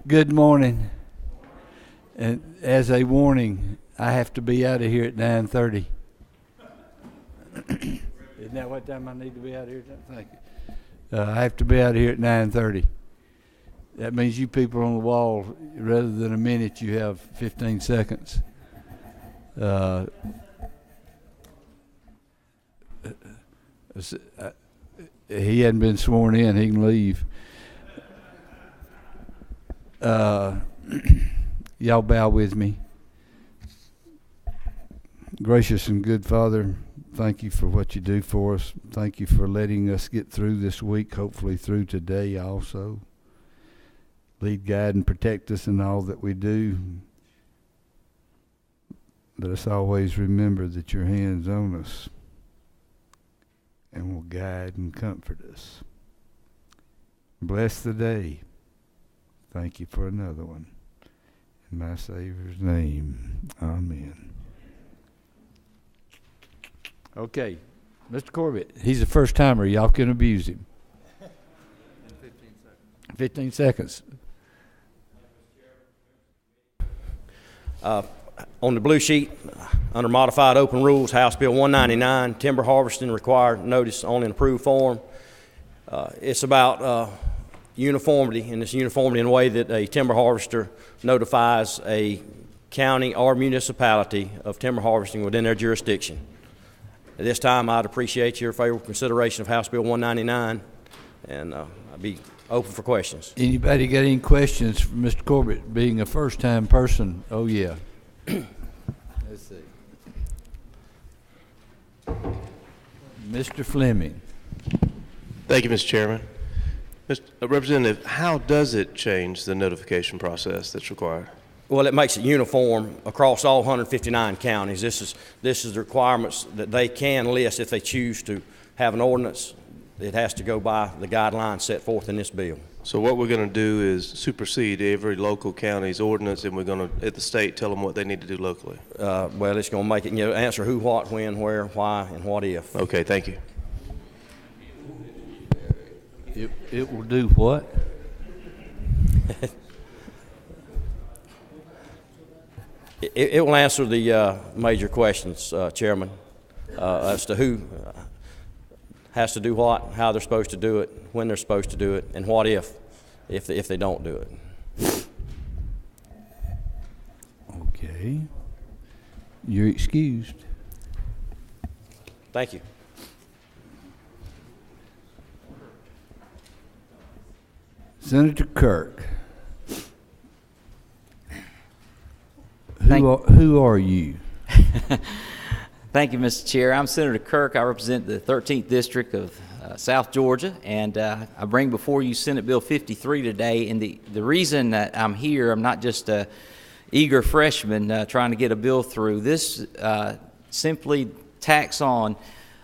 Good morning. And as a warning, I have to be out of here at 9:30. Isn't that what time I need to be out of here? Thank you. I have to be out of here at 9:30. That means you people on the wall, rather than a minute, you have 15 seconds. He hadn't been sworn in. He can leave. Y'all bow with me. Gracious and good Father, thank you for what you do for us. Thank you for letting us get through this week, hopefully through today also. Lead, guide, and protect us in all that we do. Let us always remember that your hand's on us and will guide and comfort us. Bless the day. Thank you for another one. In my Savior's name, amen. Okay, Mr. Corbett, he's a first-timer. Y'all can abuse him. 15 seconds. On the blue sheet, under modified open rules, House Bill 199, timber harvesting required notice only in approved form. It's about uniformity, and it's uniformity in a way that a timber harvester notifies a county or municipality of timber harvesting within their jurisdiction. At this time, I'd appreciate your favorable consideration of House Bill 199, and I'd be open for questions. Anybody got any questions for Mr. Corbett, being a first-time person? Oh, yeah. Let's see. Mr. Fleming. Thank you, Mr. Chairman. Mr. Representative, how does it change the notification process that's required? Well, it makes it uniform across all 159 counties. This is the requirements that they can list if they choose to have an ordinance. It has to go by the guidelines set forth in this bill. So what we're going to do is supersede every local county's ordinance, and we're going to, at the state, tell them what they need to do locally. Well, it's going to make it, answer who, what, when, where, why, and what if. Okay, thank you. It will do what? It will answer the major questions, Chairman, as to who has to do what, how they're supposed to do it, when they're supposed to do it, and what if they don't do it. Okay. You're excused. Thank you. Senator Kirk. Who are you? Thank you, Mr. Chair. I'm Senator Kirk. I represent the 13th District of South Georgia, and I bring before you Senate Bill 53 today. And the reason that I'm here, I'm not just a eager freshman trying to get a bill through. This simply tacks on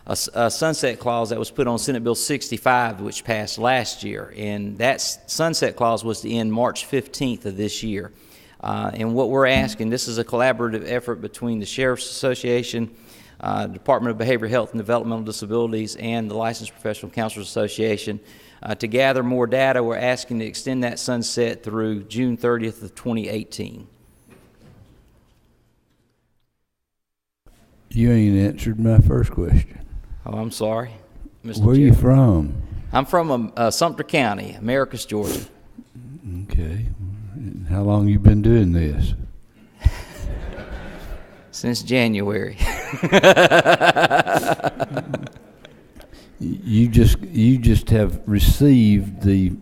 a sunset clause that was put on Senate Bill 65, which passed last year. And that sunset clause was to end March 15th of this year. And what we're asking, this is a collaborative effort between the Sheriff's Association, Department of Behavioral Health and Developmental Disabilities, and the Licensed Professional Counselors Association. To gather more data, we're asking to extend that sunset through June 30th of 2018. You ain't answered my first question. Oh, I'm sorry, Mr. Where are Chair. you from? I'm from Sumter County, Americus, Georgia. Okay. How long you been doing this? Since January. You just have received the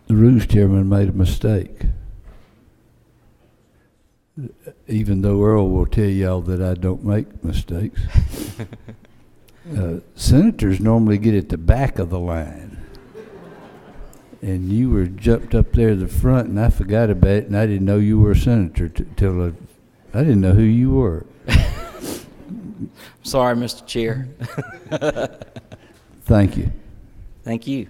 rules chairman made a mistake. Even though Earl will tell y'all that I don't make mistakes. Senators normally get at the back of the line. And you were jumped up there at the front, and I forgot about it, and I didn't know you were a senator till I didn't know who you were. Sorry, Mr. Chair. Thank you. Thank you.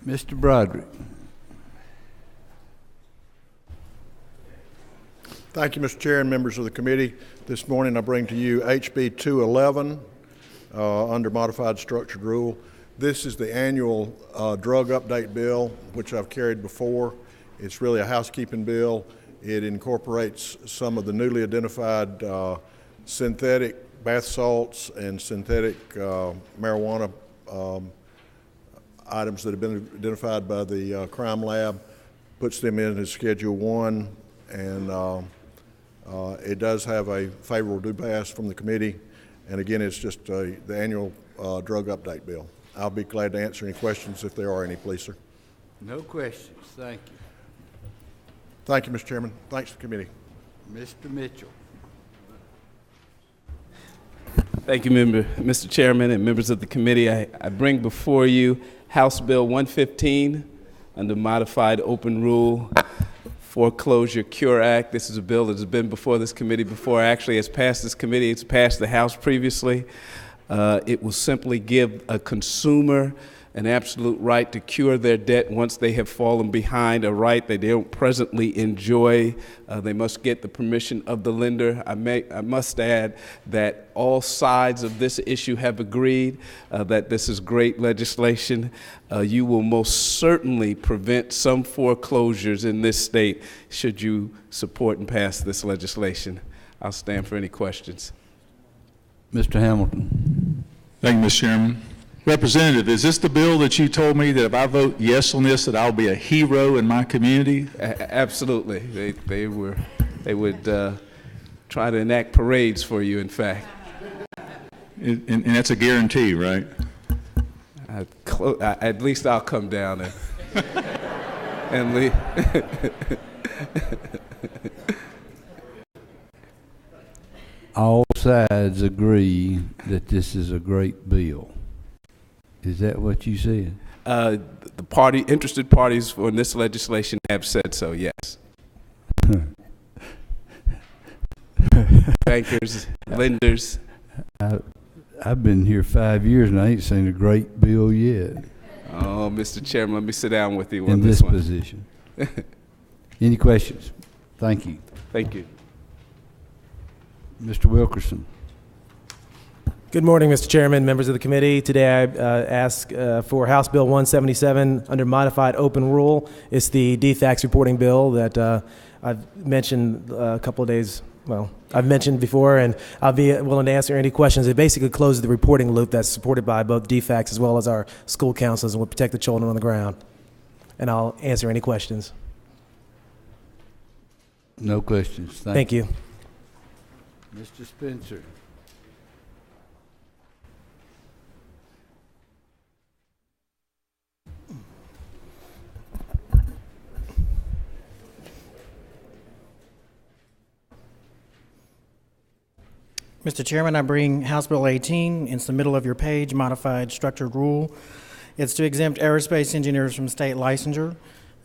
Mr. Broderick. Thank you, Mr. Chair and members of the committee. This morning I bring to you HB 211, under modified structured rule. This is the annual drug update bill, which I've carried before. It's really a housekeeping bill. It incorporates some of the newly identified synthetic bath salts and synthetic marijuana items that have been identified by the crime lab, puts them in as Schedule 1, and it does have a favorable do pass from the committee. And again, it's just the annual drug update bill. I'll be glad to answer any questions if there are any, please, sir. No questions. Thank you. Thank you, Mr. Chairman. Thanks to the committee. Mr. Mitchell. Thank you, Mr. Chairman and members of the committee. I bring before you House Bill 115 under modified open rule Foreclosure Cure Act. This is a bill that has been before this committee before. Actually, it's passed this committee. It's passed the House previously. It will simply give a consumer an absolute right to cure their debt once they have fallen behind, a right that they don't presently enjoy. They must get the permission of the lender. I must add that all sides of this issue have agreed that this is great legislation. You will most certainly prevent some foreclosures in this state should you support and pass this legislation. I'll stand for any questions. Mr. Hamilton. Thank you, Mr. Chairman. Representative, is this the bill that you told me that if I vote yes on this, that I'll be a hero in my community? Absolutely. They would try to enact parades for you, in fact. And that's a guarantee, right? At least I'll come down and leave. All sides agree that this is a great bill. Is that what you said? The interested parties for this legislation have said so, yes. Bankers, lenders. I've been here 5 years and I ain't seen a great bill yet. Oh, Mr. Chairman, let me sit down with you on in this one. Position. Any questions? Thank you. Thank you. Mr. Wilkerson. Good morning, Mr. Chairman, members of the committee. Today I ask for House Bill 177 under modified open rule. It's the DFACS reporting bill that I've mentioned a couple of days, I've mentioned before, and I'll be willing to answer any questions. It basically closes the reporting loop that's supported by both DFACS as well as our school counselors and will protect the children on the ground. And I'll answer any questions. No questions. Thank you. Mr. Spencer. Mr. Chairman, I bring House Bill 18. It's the middle of your page, modified structured rule. It's to exempt aerospace engineers from state licensure.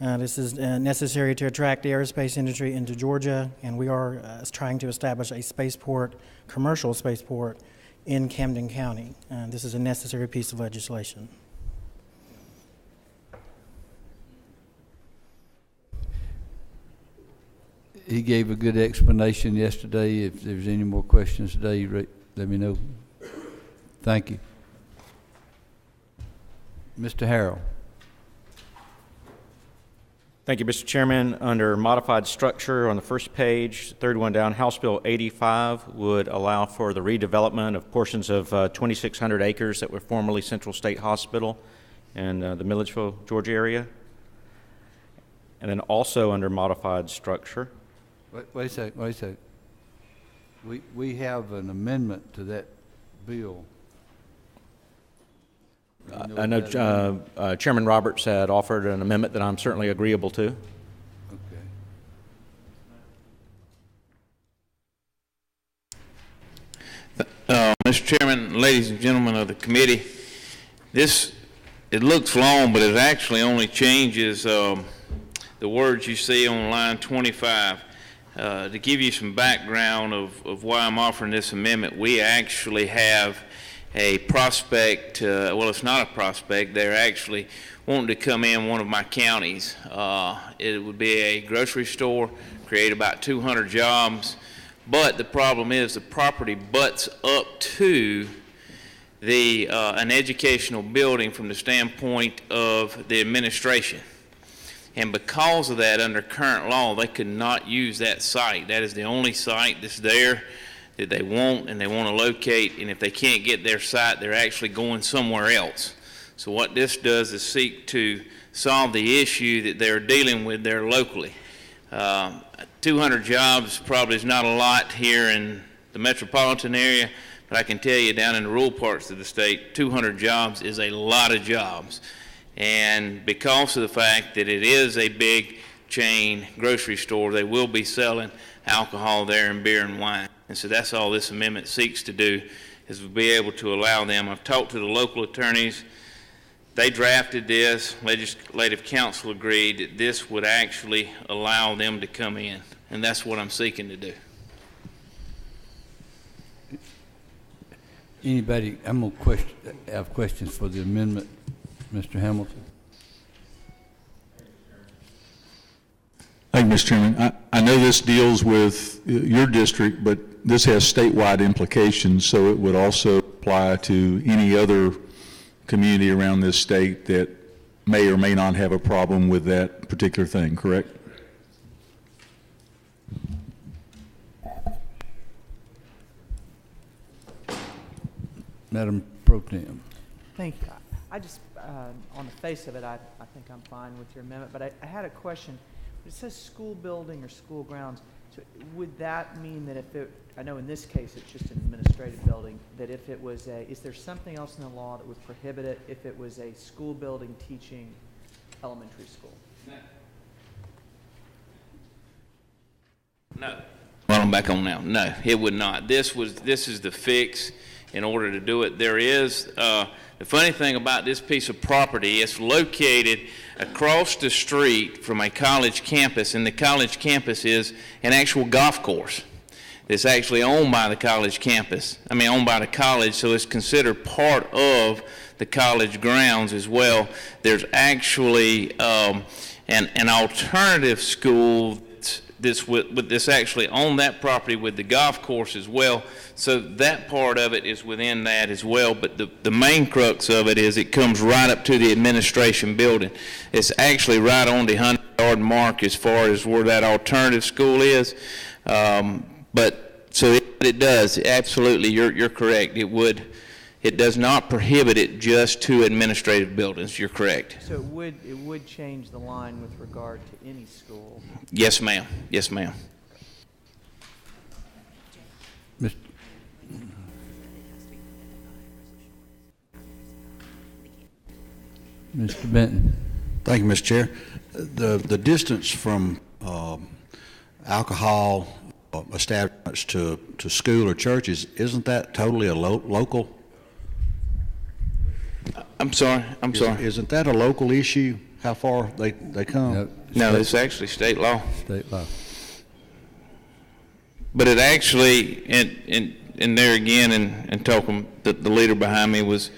This is necessary to attract the aerospace industry into Georgia, and we are trying to establish a spaceport, commercial spaceport, in Camden County. This is a necessary piece of legislation. He gave a good explanation yesterday. If there's any more questions today, let me know. Thank you. Mr. Harrell. Thank you, Mr. Chairman. Under modified structure on the first page, third one down, House Bill 85 would allow for the redevelopment of portions of 2,600 acres that were formerly Central State Hospital in the Milledgeville, Georgia area. And then also under modified structure. Wait a sec. We have an amendment to that bill. I know Chairman Roberts had offered an amendment that I'm certainly agreeable to. Okay. Mr. Chairman, ladies and gentlemen of the committee, it looks long, but it actually only changes the words you see on line 25. To give you some background of why I'm offering this amendment, we actually have a prospect, well, it's not a prospect, they're actually wanting to come in one of my counties. It would be a grocery store, create about 200 jobs, but the problem is the property butts up to an educational building from the standpoint of the administration. And because of that, under current law, they could not use that site. That is the only site that's there that they want and they want to locate. And if they can't get their site, they're actually going somewhere else. So what this does is seek to solve the issue that they're dealing with there locally. 200 jobs probably is not a lot here in the metropolitan area, but I can tell you down in the rural parts of the state, 200 jobs is a lot of jobs. And because of the fact that it is a big chain grocery store, they will be selling alcohol there and beer and wine. And so that's all this amendment seeks to do, is to be able to allow them. I've talked to the local attorneys. They drafted this. Legislative council agreed that this would actually allow them to come in. And that's what I'm seeking to do. Anybody, I'm going to have questions for the amendment. Mr. Hamilton. Thank you, Mr. Chairman. I know this deals with your district, but this has statewide implications, so it would also apply to any other community around this state that may or may not have a problem with that particular thing, correct? Madam Pro Tem. Thank you. I just, on the face of it, I think I'm fine with your amendment, but I had a question. It says school building or school grounds. So would that mean that if it, I know in this case it's just an administrative building, that if it was a, is there something else in the law that would prohibit it if it was a school building teaching elementary school? No. Well, I'm back on now. No, it would not. This is the fix in order to do it. There is, the funny thing about this piece of property, it's located across the street from a college campus, and the college campus is an actual golf course. It's actually owned by the college campus. I mean, owned by the college, so it's considered part of the college grounds as well. There's actually an alternative school with this actually on that property with the golf course as well. So that part of it is within that as well. But the main crux of it is it comes right up to the administration building. It's actually right on the 100-yard mark as far as where that alternative school is. But so it does absolutely. You're correct. It does not prohibit it just to administrative buildings. You're correct. So it would change the line with regard to any school. Yes, ma'am. Yes, ma'am. Mr. Benton. Thank you, Mr. Chair. The distance from alcohol establishments to school or churches, isn't that totally a local? I'm sorry. Isn't that a local issue? How far they come? No, it's actually state law. State law. But it actually, and there again, and talking, the leader behind me was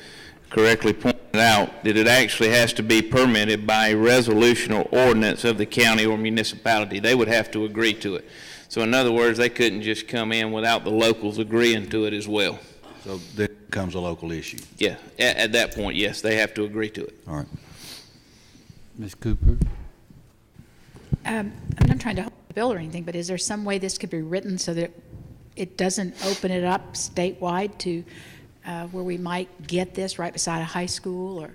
correctly pointed out that it actually has to be permitted by a resolution or ordinance of the county or municipality. They would have to agree to it. So in other words, they couldn't just come in without the locals agreeing to it as well. So then it becomes a local issue. Yeah, at that point, yes, they have to agree to it. All right. Ms. Cooper. I'm not trying to hold the bill or anything, but is there some way this could be written so that it doesn't open it up statewide to where we might get this right beside a high school, or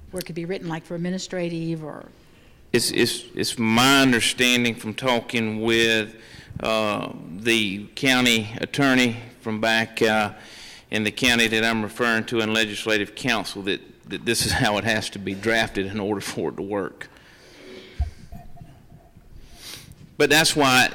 where it could be written like for administrative or? It's my understanding from talking with the county attorney from back in the county that I'm referring to in legislative council that this is how it has to be drafted in order for it to work. But that's why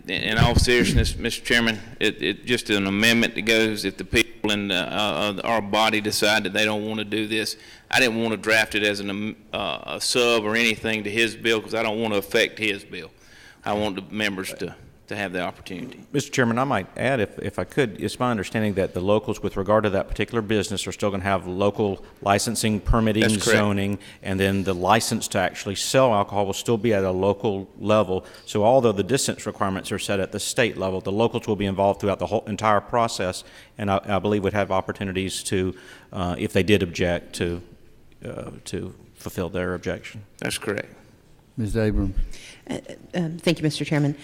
in all seriousness, Mr. Chairman, it just an amendment that goes if the people in our body decide that they don't want to do this. I didn't want to draft it as a sub or anything to his bill because I don't want to affect his bill. I want the members to have the opportunity. Mr. Chairman, I might add, if I could, it's my understanding that the locals with regard to that particular business are still going to have local licensing, permitting, That's correct. zoning, and then the license to actually sell alcohol will still be at a local level. So although the distance requirements are set at the state level, the locals will be involved throughout the whole entire process, and I believe would have opportunities to, if they did object, to fulfill their objection. That's correct. Ms. Abrams. Thank you, Mr. Chairman.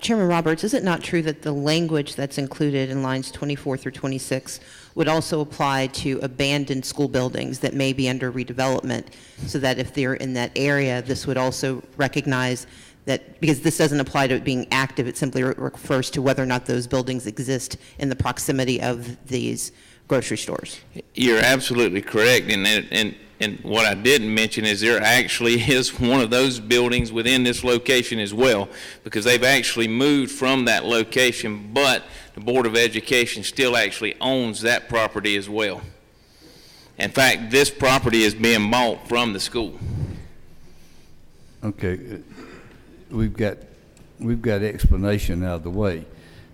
Chairman Roberts, is it not true that the language that's included in lines 24 through 26 would also apply to abandoned school buildings that may be under redevelopment, so that if they're in that area, this would also recognize that, because this doesn't apply to it being active, it simply refers to whether or not those buildings exist in the proximity of these grocery stores? You're absolutely correct, and what I didn't mention is there actually is one of those buildings within this location as well, because they've actually moved from that location, but the Board of Education still actually owns that property as well. In fact, this property is being bought from the school. Okay, we've got explanation out of the way.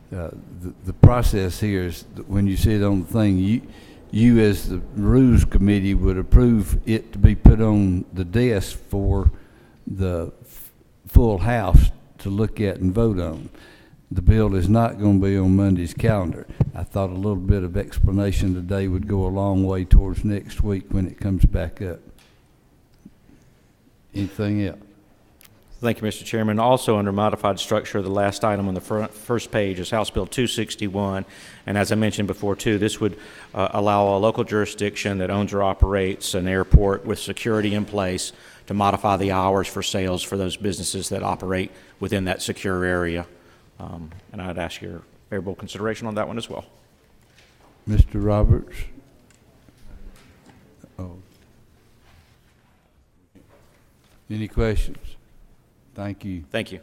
The process here is that when you see it on the thing, you as the Rules Committee would approve it to be put on the desk for the full House to look at and vote on. The bill is not going to be on Monday's calendar. I thought a little bit of explanation today would go a long way towards next week when it comes back up. Anything else? Thank you, Mr. Chairman. Also under modified structure, the last item on the first page is House Bill 261. And as I mentioned before, too, this would allow a local jurisdiction that owns or operates an airport with security in place to modify the hours for sales for those businesses that operate within that secure area. And I'd ask your favorable consideration on that one as well. Mr. Roberts? Oh. Any questions? Thank you. Thank you.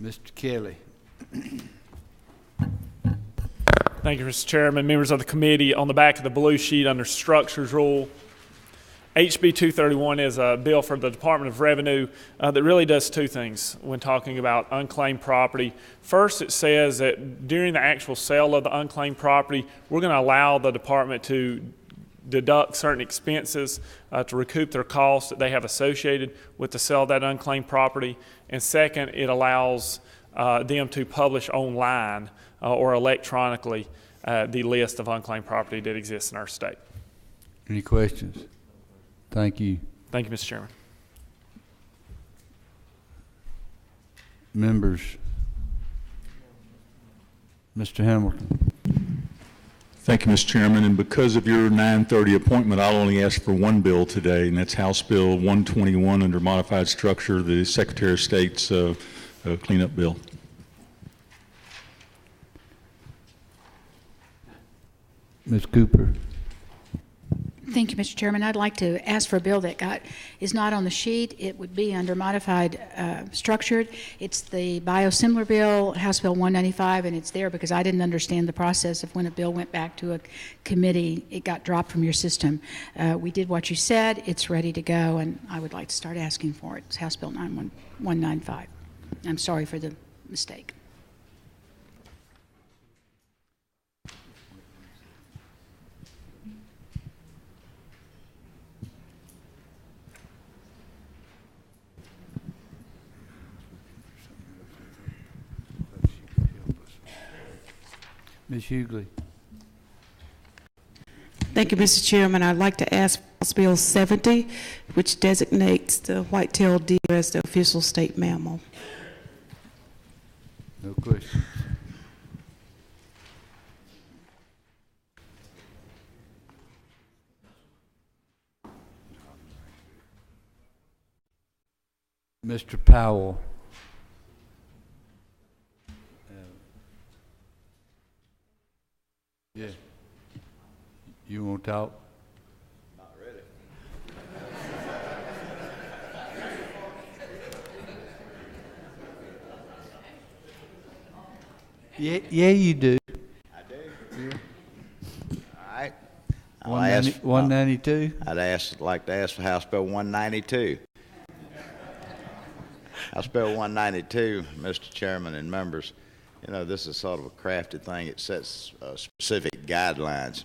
Mr. Kelly. Thank you, Mr. Chairman. Members of the committee, on the back of the blue sheet under Structures Rule, HB 231 is a bill for the Department of Revenue that really does two things when talking about unclaimed property. First, it says that during the actual sale of the unclaimed property, we're going to allow the department to deduct certain expenses to recoup their costs that they have associated with the sale of that unclaimed property. And second, it allows them to publish online or electronically the list of unclaimed property that exists in our state. Any questions? Thank you. Thank you, Mr. Chairman. Members. Mr. Hamilton. Thank you, Mr. Chairman. And because of your 9:30 appointment, I'll only ask for one bill today, and that's House Bill 121 under modified structure, the Secretary of State's cleanup bill. Ms. Cooper. Thank you, Mr. Chairman. I'd like to ask for a bill that is not on the sheet. It would be under modified structured. It's the biosimilar bill, House Bill 195, and it's there because I didn't understand the process of when a bill went back to a committee, it got dropped from your system. We did what you said. It's ready to go, and I would like to start asking for it. It's House Bill 195. I'm sorry for the mistake. Ms. Hughley. Thank you, Mr. Chairman. I'd like to ask House Bill 70, which designates the white-tailed deer as the official state mammal. No questions. Mr. Powell. Yeah. You want to talk? Not ready. Yeah, you do. I do. Yeah. All right. 192? I'd like to ask for House Bill 192. House Bill 192, Mr. Chairman and members, you know, this is sort of a crafted thing. It sets specific guidelines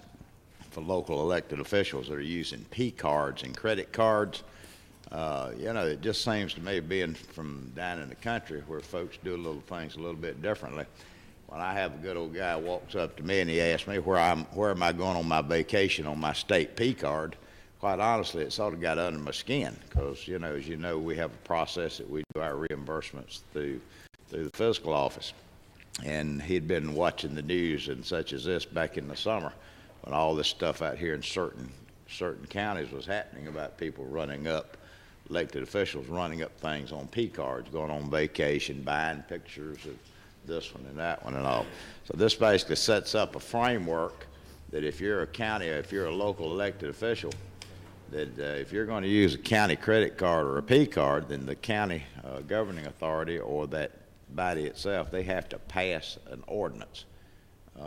for local elected officials that are using P cards and credit cards. You know, it just seems to me, being from down in the country where folks do little things a little bit differently, when I have a good old guy walks up to me and he asks me where am I going on my vacation on my state P card, quite honestly, it sort of got under my skin because, you know, as you know, we have a process that we do our reimbursements through the fiscal office. And he'd been watching the news and such as this back in the summer when all this stuff out here in certain counties was happening about people running up, elected officials running up things on P cards, going on vacation, buying pictures of this one and that one and all. So this basically sets up a framework that if you're a county, or if you're a local elected official, that if you're going to use a county credit card or a P card, then the county governing authority or that body itself, they have to pass an ordinance in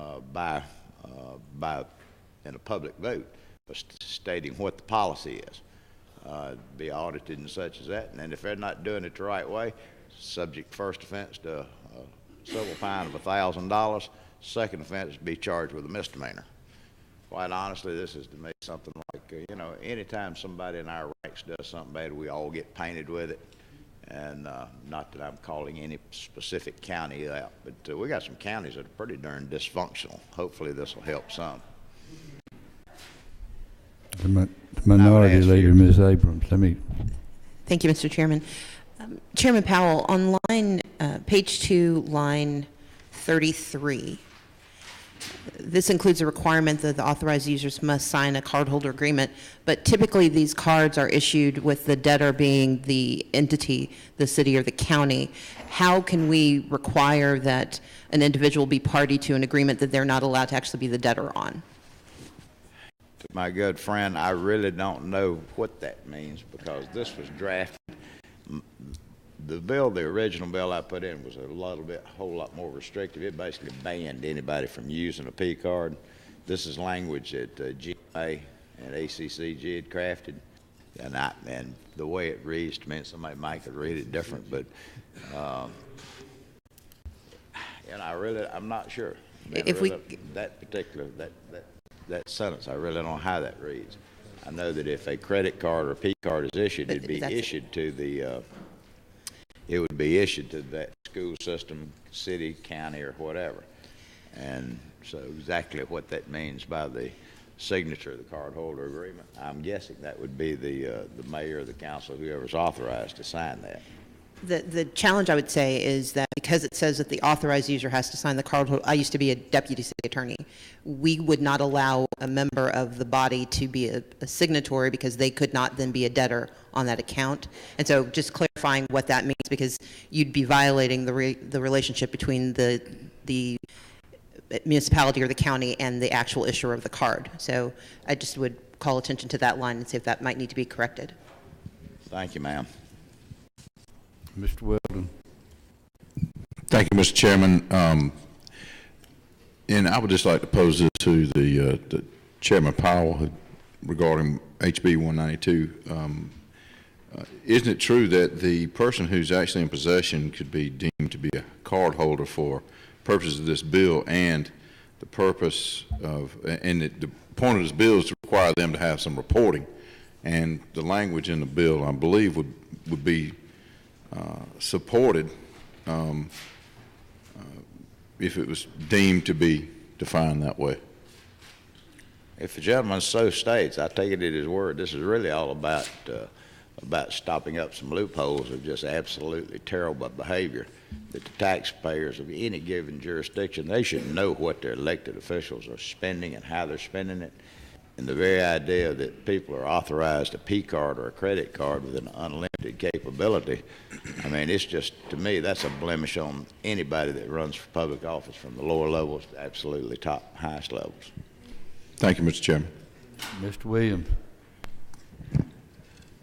a public vote stating what the policy is. Be audited and such as that, and then if they're not doing it the right way, subject first offense to a civil fine of $1,000, second offense be charged with a misdemeanor. Quite honestly, this is to me something like, you know, anytime somebody in our ranks does something bad, we all get painted with it. And not that I'm calling any specific county out, but we got some counties that are pretty darn dysfunctional. Hopefully this will help some. The Minority Leader, Ms. Abrams. Thank you, Mr. Chairman. Chairman Powell, on page 2, line 33, this includes a requirement that the authorized users must sign a cardholder agreement, but typically these cards are issued with the debtor being the entity, the city or the county. How can we require that an individual be party to an agreement that they're not allowed to actually be the debtor on? My good friend, I really don't know what that means because this was drafted. The original bill I put in was a whole lot more restrictive. It basically banned anybody from using a P card. This is language that GMA and ACCG had crafted, and the way it reads to me, somebody might could read it different, but and I'm not sure. That sentence, I really don't know how that reads. I know that if a credit card or a P card is issued, it'd be issued to it would be issued to that school system, city, county, or whatever. And so exactly what that means by the signature of the cardholder agreement, I'm guessing that would be the mayor or the council, whoever's authorized to sign that. The challenge, I would say, is that because it says that the authorized user has to sign the cardholder, I used to be a deputy city attorney, we would not allow a member of the body to be a signatory because they could not then be a debtor on that account. And so just clarifying what that means, because you'd be violating the relationship between the municipality or the county and the actual issuer of the card. So I just would call attention to that line and see if that might need to be corrected. Thank you, ma'am. Mr. Weldon. Thank you, Mr. Chairman. And I would just like to pose this to the Chairman Powell regarding HB 192. Isn't it true that the person who's actually in possession could be deemed to be a card holder for purposes of this bill, and the purpose of, and the point of this bill is to require them to have some reporting, and the language in the bill, I believe, would be supported if it was deemed to be defined that way. If the gentleman so states, I take it at his word. This is really all about stopping up some loopholes of just absolutely terrible behavior that the taxpayers of any given jurisdiction, they should know what their elected officials are spending and how they're spending it. And the very idea that people are authorized a P card or a credit card with an unlimited capability, I mean, it's just, to me, that's a blemish on anybody that runs for public office from the lower levels to absolutely highest levels. Thank you, Mr. Chairman. Mr. Williams.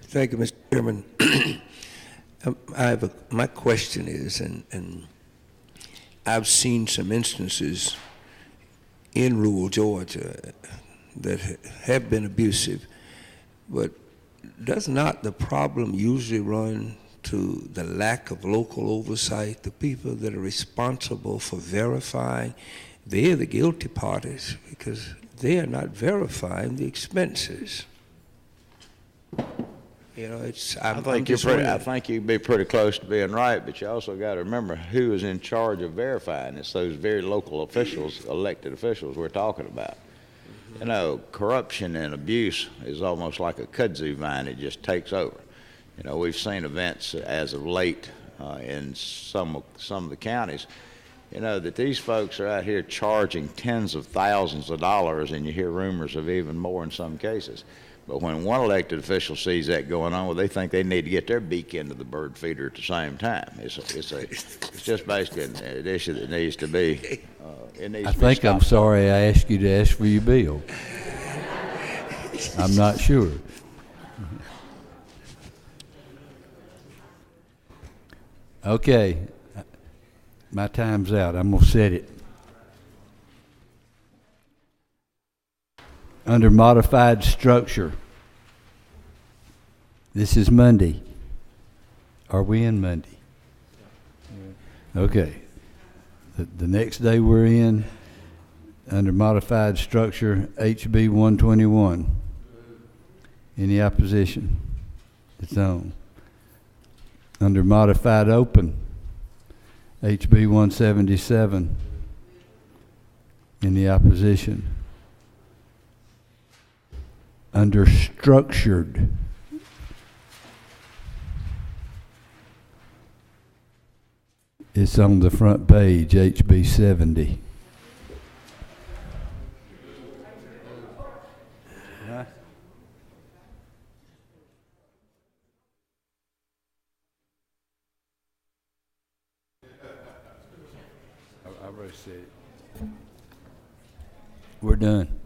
Thank you, Mr. Chairman. My question is, and I've seen some instances in rural Georgia that have been abusive, but does not the problem usually run to the lack of local oversight. The people that are responsible for verifying, they're the guilty parties because they are not verifying the expenses. You know, it's. I think you'd be pretty close to being right, but you also got to remember who is in charge of verifying. It's those very local officials, elected officials we're talking about. You know, corruption and abuse is almost like a kudzu vine. It just takes over. You know, we've seen events as of late in some of the counties, you know, that these folks are out here charging tens of thousands of dollars, and you hear rumors of even more in some cases. But when one elected official sees that going on, well, they think they need to get their beak into the bird feeder at the same time. It's just basically an issue that needs to be. I think I'm sorry I asked you to ask for your bill. I'm not sure. Okay, my time's out. I'm gonna set it. Under modified structure, this is Monday. Are we in Monday? Okay. The next day we're in, under modified structure, HB 121. Any opposition? It's on. Under modified open, HB 177. Any opposition? Under structured, it's on the front page, HB 70. Huh? I already said it. We're done.